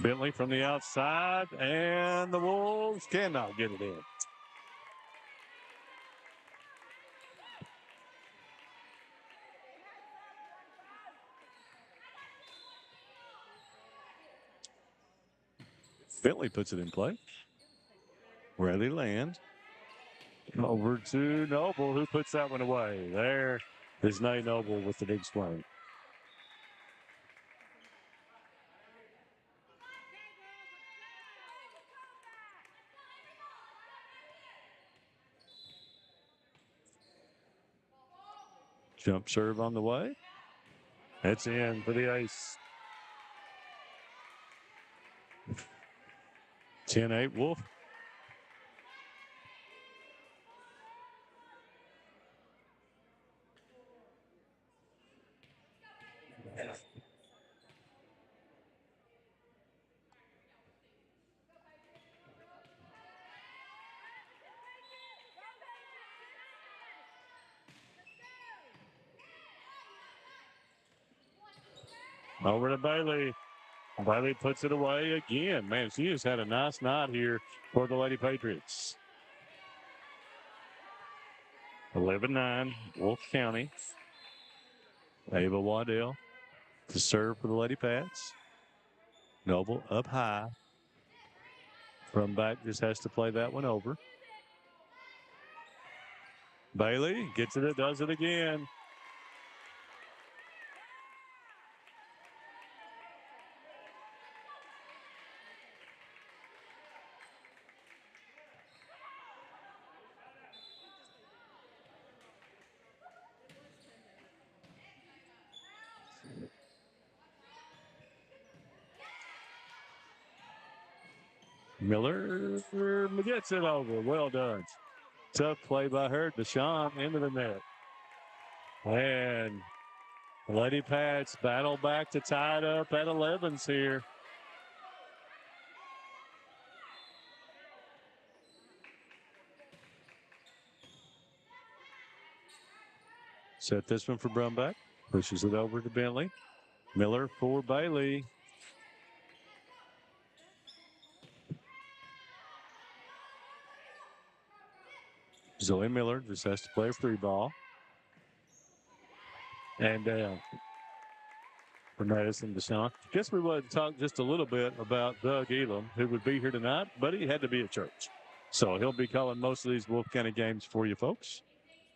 Bentley from the outside, and the Wolves cannot get it in. Bentley puts it in play. Riley Land. Over to Noble, who puts that one away. There is Nate Noble with the big swing. Jump serve on the way. It's in for the ace. 10-8 Wolf. Over to Bailey. Bailey puts it away again. Man, she has had a nice night here for the Lady Patriots. 11-9, Wolfe County. Ava Waddell to serve for the Lady Pats. Noble up high. From back just has to play that one over. Bailey gets it, does it again. Miller gets it over. Well done. Tough play by her. Deshawn into the net. And Lady Pats battle back to tie it up at 11s here. Set this one for Brumback. Pushes it over to Bentley. Miller for Bailey. Zoe Miller just has to play a free ball. And for Madison Deshaun. Guess we would talk just a little bit about Doug Elam, who would be here tonight, but he had to be at church. So he'll be calling most of these Wolfe County games for you folks.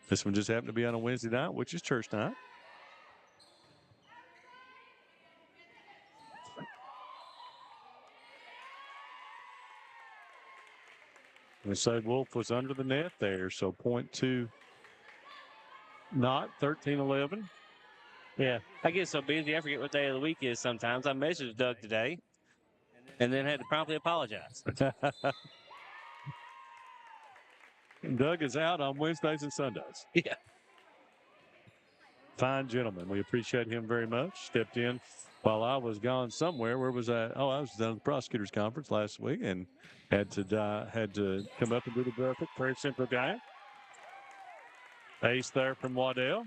This one just happened to be on a Wednesday night, which is church night. We say Wolfe was under the net there, so point to Knott, 13-11. Yeah, I get so busy, I forget what day of the week is sometimes. I messaged Doug today and then had to promptly apologize. Doug is out on Wednesdays and Sundays. Yeah. Fine gentleman. We appreciate him very much. Stepped in while I was gone somewhere. Where was I? Oh, I was down at the prosecutors conference last week and had to come up and do the graphic. Very simple guy. Ace there from Waddell.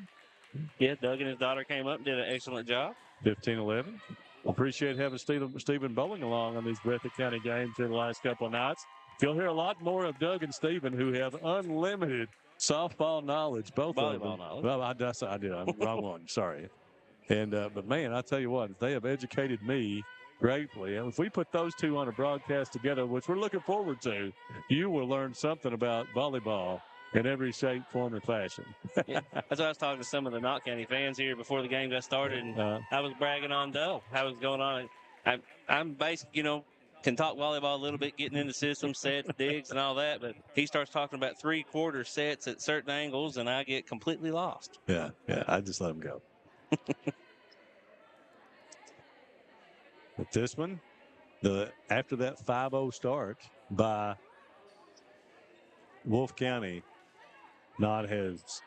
Yeah, Doug and his daughter came up and did an excellent job. 15-11. Appreciate having Stephen Bowling along on these Breathitt County games in the last couple of nights. You'll hear a lot more of Doug and Stephen, who have unlimited softball knowledge. Both Volleyball of them. knowledge. Well, I did. I'm wrong one. Sorry. And but man, I tell you what, they have educated me greatly. And if we put those two on a broadcast together, which we're looking forward to, you will learn something about volleyball in every shape, form, and fashion. Yeah, that's why I was talking to some of the Knott County fans here before the game got started, and I was bragging on Doe. How was going on? I'm basically, can talk volleyball a little bit, getting into systems, sets, digs, and all that, but he starts talking about three-quarter sets at certain angles, and I get completely lost. Yeah, I just let him go. But this one, after that 5-0 start by Wolfe County, Knott has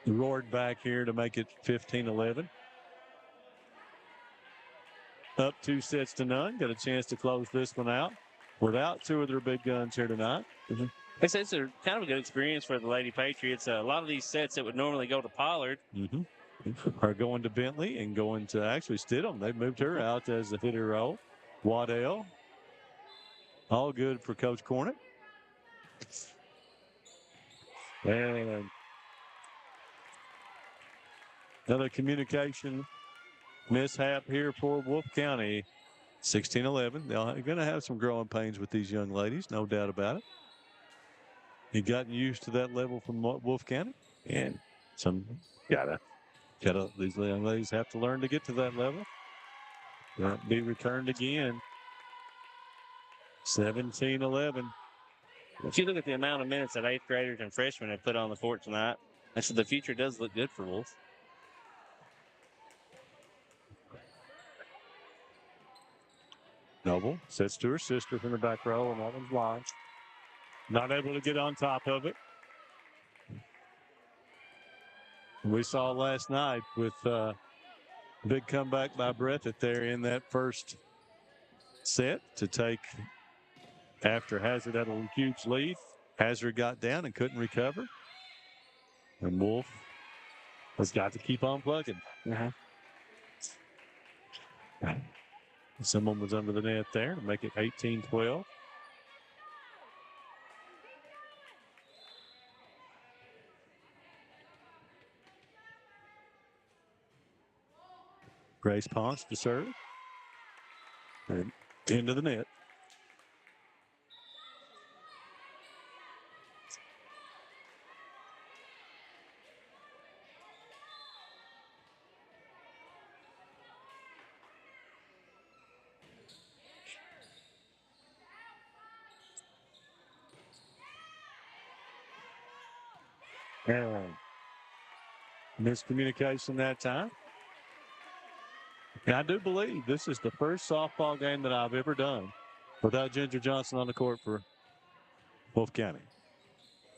roared back here to make it 15-11. Up 2-0. Got a chance to close this one out without two of their big guns here tonight. Mm-hmm. It's a kind of a good experience for the Lady Patriots. A lot of these sets that would normally go to Pollard are going to Bentley and going to actually Stidham. They've moved her out as the hitter role. Waddell. All good for Coach Cornett. And another communication mishap here for Wolfe County. 16-11. They're going to have some growing pains with these young ladies, no doubt about it. You've gotten used to that level from Wolfe County, and these young ladies have to learn to get to that level. Won't be returned again. 17-11. If you look at the amount of minutes that 8th graders and freshmen have put on the court tonight, that's the future does look good for Wolfe. Noble sets to her sister from the back row, and that one's launched. Not able to get on top of it. We saw last night with big comeback by Breathitt there in that first set to take after Hazard had a huge lead. Hazard got down and couldn't recover. And Wolfe has got to keep on plugging. Someone was under the net there to make it 18-12. Grace Ponce to serve. And into the net. And miscommunication that time. And I do believe this is the first softball game that I've ever done without Ginger Johnson on the court for Wolfe County.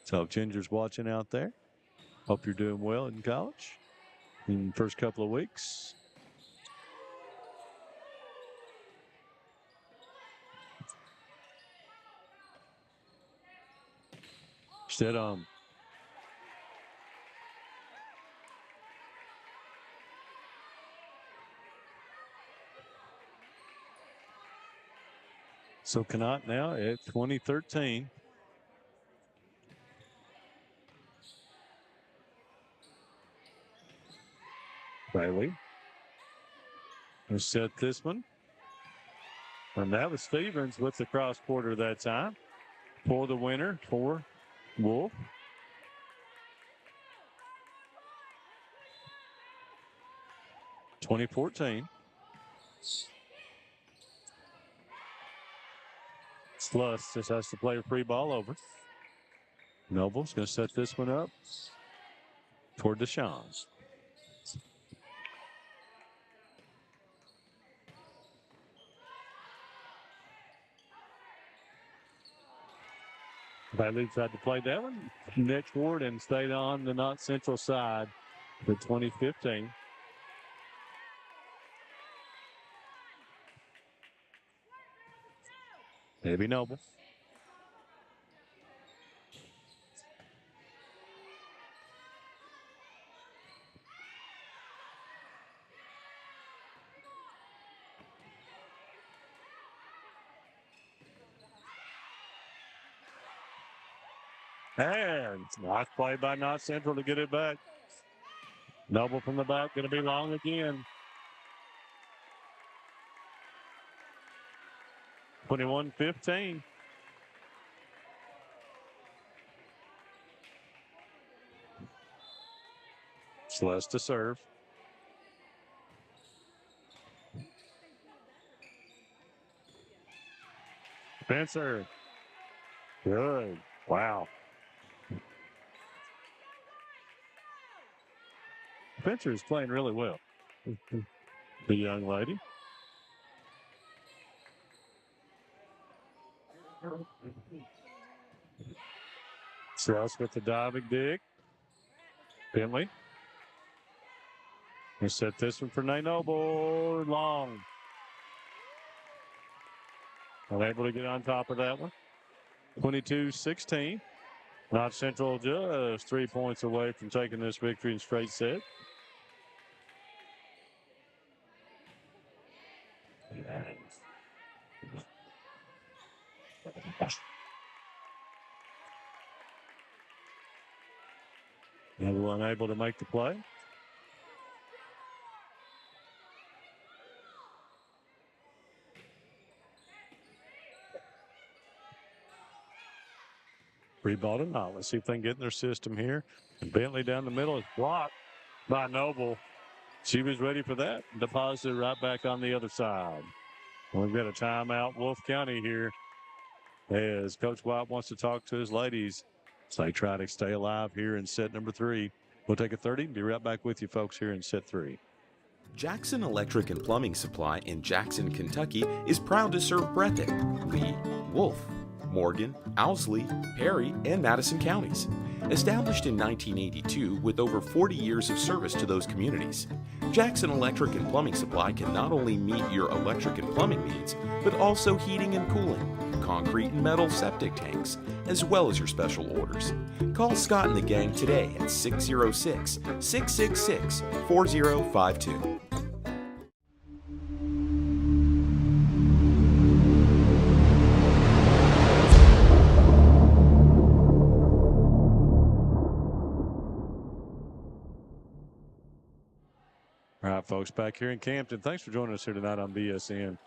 So if Ginger's watching out there, hope you're doing well in college in the first couple of weeks. Stidham. So Knott now at 2013. Bailey. We set this one. And that was Stevens with the cross quarter that time for the winner for Wolfe. (2014). Sluss just has to play a free ball over. Noble's going to set this one up for Deshawn. Bailey tried to play that one. Nick Ward and stayed on the Knott Central side for 2015. Maybe Noble. And nice play by Knott Central to get it back. Noble from the back, going to be long again. 21-15. Celeste to serve. Spencer. Good. Wow. Spencer is playing really well. The young lady. Strauss with the diving dig. Bentley. We set this one for Nay Noble. Long. Unable to get on top of that one. 22-16. Knott Central just 3 points away from taking this victory in straight set. Noble unable to make the play. Free ball to Knott. Let's see if they can get in their system here. Bentley down the middle is blocked by Noble. She was ready for that. Deposited right back on the other side. We've got a timeout, Wolfe County here, as Coach White wants to talk to his ladies. So they try to stay alive here in set number 3. We'll take a 30. Be right back with you folks here in set 3. Jackson Electric and Plumbing Supply in Jackson, Kentucky is proud to serve Breathitt, Lee, Wolfe, Morgan, Owsley, Perry, and Madison counties. Established in 1982 with over 40 years of service to those communities, Jackson Electric and Plumbing Supply can not only meet your electric and plumbing needs, but also heating and cooling, concrete and metal septic tanks, as well as your special orders. Call Scott and the gang today at 606-666-4052. All right, folks, back here in Campton. Thanks for joining us here tonight on BSN.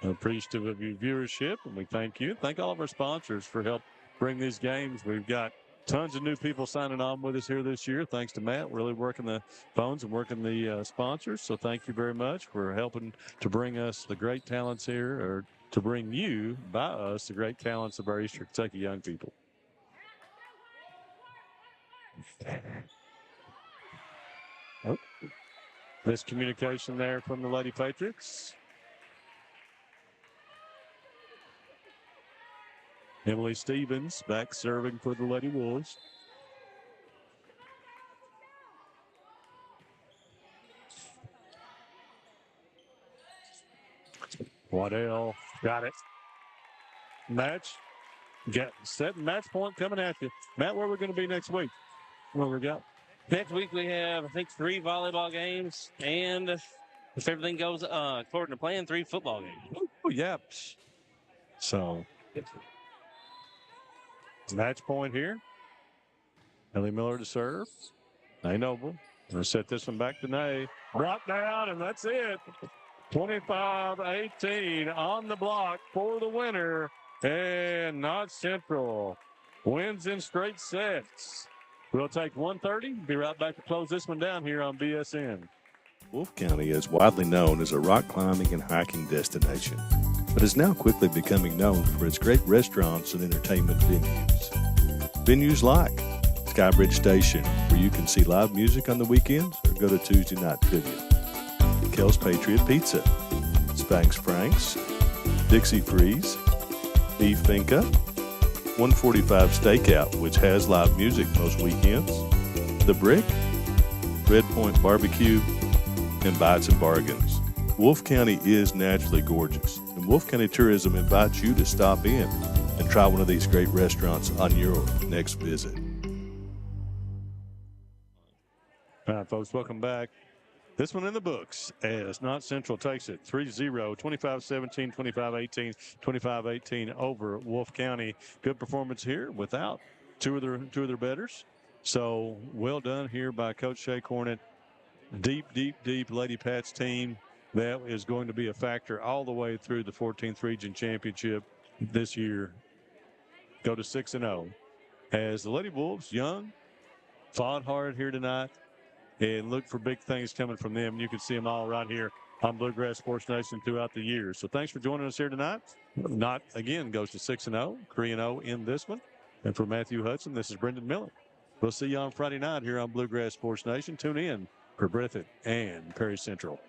Appreciative of your viewership, and we thank you. Thank all of our sponsors for help bring these games. We've got tons of new people signing on with us here this year. Thanks to Matt, really working the phones and working the sponsors. So thank you very much for helping to bring us the great talents here, or to bring you, by us, the great talents of our Eastern Kentucky young people. Oh. Miscommunication there from the Lady Patriots. Emily Stevens back serving for the Lady Wolves. Waddell got it. Match. Got set match point coming at you. Matt, where are we going to be next week? What we got? Next week we have, I think, 3 volleyball games, and if everything goes according to plan, 3 football games. Oh, yeah. So, match point here. Ellie Miller to serve. Nay Noble. Going to set this one back to Nay. Brought down, and that's it. 25-18 on the block for the winner. And Knott Central wins in straight sets. We'll take 1:30. Be right back to close this one down here on BSN. Wolfe County is widely known as a rock climbing and hiking destination, but is now quickly becoming known for its great restaurants and entertainment venues. Venues like Skybridge Station, where you can see live music on the weekends or go to Tuesday night trivia. Kel's Patriot Pizza, Spanx Frank's, Dixie Freeze, Beef Finca, 145 Stakeout, which has live music most weekends, The Brick, Red Point Barbecue, and Bites and Bargains. Wolfe County is naturally gorgeous, and Wolfe County Tourism invites you to stop in and try one of these great restaurants on your next visit. All right, folks, welcome back. This one in the books as Knott Central takes it 3-0, 25-17, 25-18, 25-18 over Wolfe County. Good performance here without two of their betters. So well done here by Coach Shea Cornett. Deep Lady Pats team that is going to be a factor all the way through the 14th Region Championship this year. Go to 6-0 as the Lady Wolves, young, fought hard here tonight, and look for big things coming from them. You can see them all right here on Bluegrass Sports Nation throughout the years. So thanks for joining us here tonight. Knott, again, goes to 6-0, 3-0 in this one. And for Matthew Hudson, this is Brendan Miller. We'll see you on Friday night here on Bluegrass Sports Nation. Tune in for Breathitt and Perry Central.